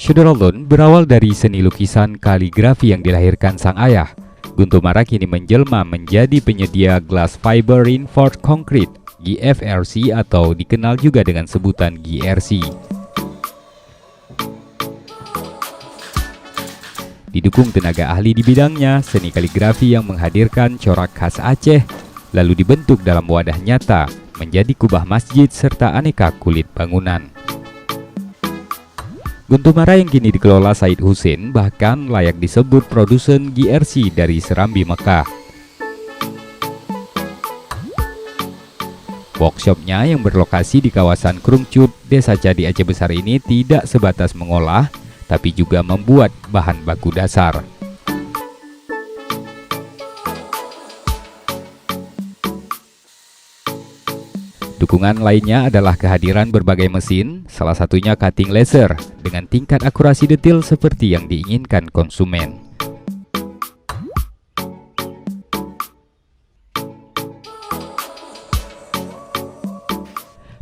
Syederolun berawal dari seni lukisan kaligrafi yang dilahirkan sang ayah. Guntumara kini menjelma menjadi penyedia glass fiber reinforced concrete (GFRC) atau dikenal juga dengan sebutan GRC. Didukung tenaga ahli di bidangnya, seni kaligrafi yang menghadirkan corak khas Aceh, lalu dibentuk dalam wadah nyata, menjadi kubah masjid serta aneka kulit bangunan. Guntumara yang kini dikelola Said Husin bahkan layak disebut produsen GRC dari Serambi Mekah. Workshopnya yang berlokasi di kawasan Krungcut, Desa Cadi Aceh Besar ini tidak sebatas mengolah, tapi juga membuat bahan baku dasar. Dukungan lainnya adalah kehadiran berbagai mesin, salah satunya cutting laser, dengan tingkat akurasi detail seperti yang diinginkan konsumen.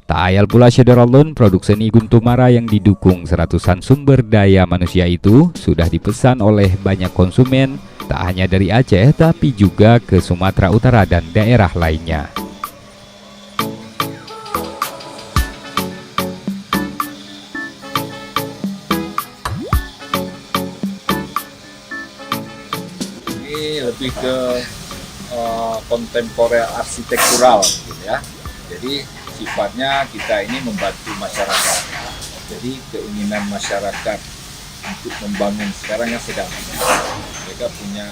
Tak ayal pula Syederolun, produk seni Guntumara yang didukung seratusan sumber daya manusia itu sudah dipesan oleh banyak konsumen, tak hanya dari Aceh tapi juga ke Sumatera Utara dan daerah lainnya. Ini lebih ke kontemporer arsitektural gitu ya. Jadi sifatnya kita ini membantu masyarakat. Jadi keinginan masyarakat untuk membangun sekarang yang sedang mereka punya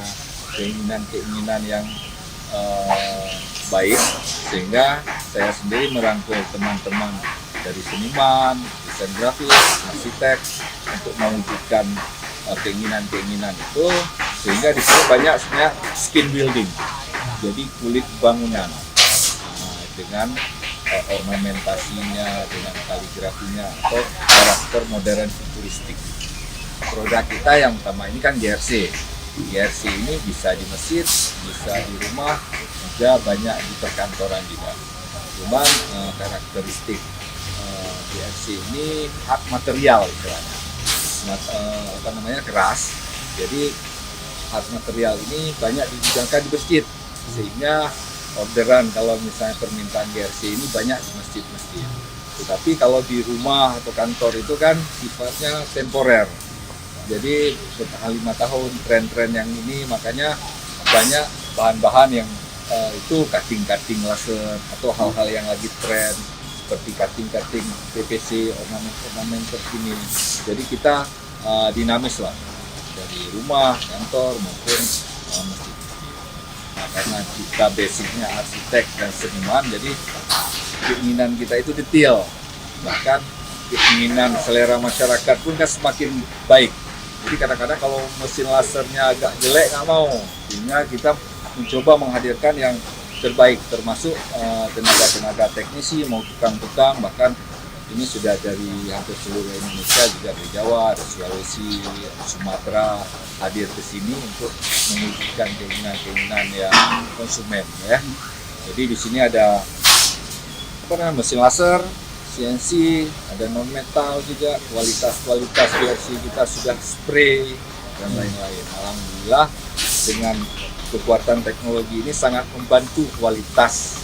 keinginan yang baik, sehingga saya sendiri merangkul teman-teman dari seniman, desain grafis, arsitek untuk mewujudkan keinginan-keinginan itu, sehingga di sini banyak sebenarnya skin building, jadi kulit bangunan dengan ornamentasinya, dengan kaligrafinya atau karakter modern futuristik. Produk kita yang utama ini kan GRC. GRC ini bisa di masjid, bisa di rumah, juga banyak di perkantoran juga. Cuman karakteristik GRC ini hard material istilahnya, keras. Jadi hard material ini banyak digunakan di masjid, sehingga orderan kalau misalnya permintaan GRC ini banyak di masjid-masjid. Tetapi kalau di rumah atau kantor itu kan sifatnya temporer. Jadi bertahan 5 tahun tren-tren yang ini, makanya banyak bahan-bahan yang itu cutting laser atau hal-hal yang lagi tren seperti cutting PVC, ornamen terkini. Jadi kita dinamis lah dari rumah, kantor maupun masjid. Nah, karena kita basicnya arsitek dan seniman, jadi keinginan kita itu detail. Bahkan keinginan selera masyarakat pun kan semakin baik. Jadi kadang-kadang kalau mesin lasernya agak jelek nggak mau. Sehingga kita mencoba menghadirkan yang terbaik, termasuk tenaga-tenaga teknisi, mau tukang-tukang, bahkan ini sudah dari hampir seluruh Indonesia, juga dari Jawa, dari Sulawesi, Sumatera hadir ke sini untuk mewujudkan keinginan yang konsumen ya. Jadi di sini ada mesin laser, CNC, ada non metal juga, kualitas versi kita sudah spray dan lain-lain. Alhamdulillah dengan kekuatan teknologi ini sangat membantu kualitas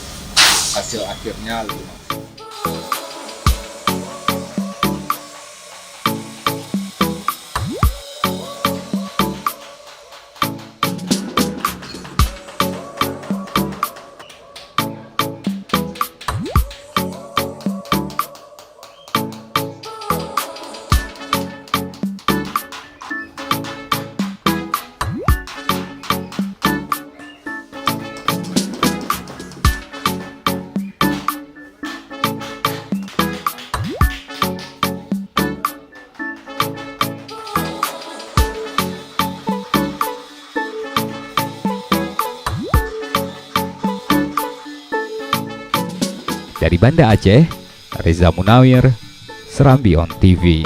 hasil akhirnya lebih bagus. Dari Banda Aceh, Reza Munawir, Serambi On TV.